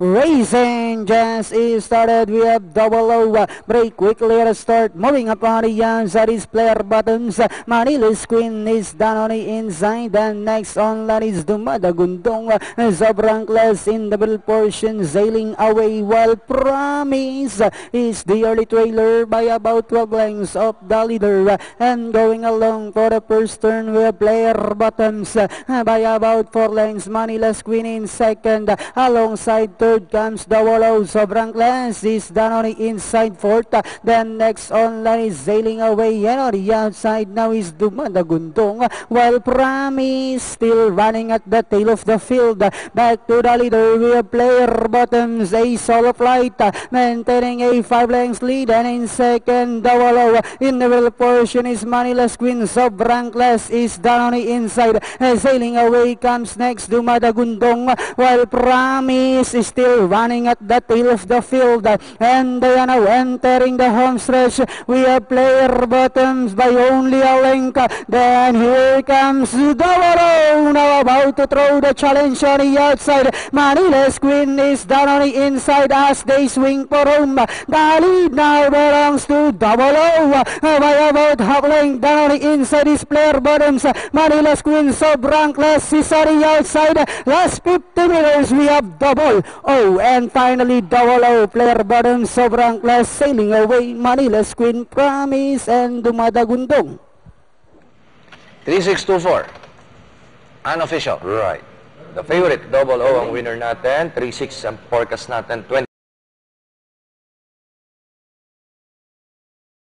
Racing just is started. We have double O. Break quickly at a start. Moving up on the outside is player buttons. Manila's Queen is down on the inside. And next on that is Dumadagundong. Sobrang class in the middle portion. Sailing away while Promise is the early trailer by about 12 lengths of the leader. And going along for the first turn with player buttons by about 4 lengths. Manila's Queen in second. Alongside third comes Double O. Sobrang class is down on the inside fourth. Then next on line is Sailing Away. And on the outside now is Dumadagundong. While Promise still running at the tail of the field. Back to the leader with player bottoms. A solo flight maintaining a 5 lengths lead. And in second Double O. In the middle portion is Manila's Queen. Sobrang class is down on the inside. Sailing Away comes next Dumadagundong. While Promise is still running at the tail of the field. And they are now entering the home stretch. We have player bottoms by only a length. Then here comes Double O, now about to throw the challenge on the outside. Manila's Queen is down on the inside as they swing for home. The lead now belongs to Double O by about half length. Down on the inside is player bottoms. Manila's Queen, sobrang class is on the outside. Last 50 meters we have Double O, and finally Double O, player bottom, sobrang class, Sailing Away, Manila's Queen, Promise, and Dumadagundong. 3624. Unofficial. Right. The favorite, Double O ang winner natin. 36 ang forecast natin. 20.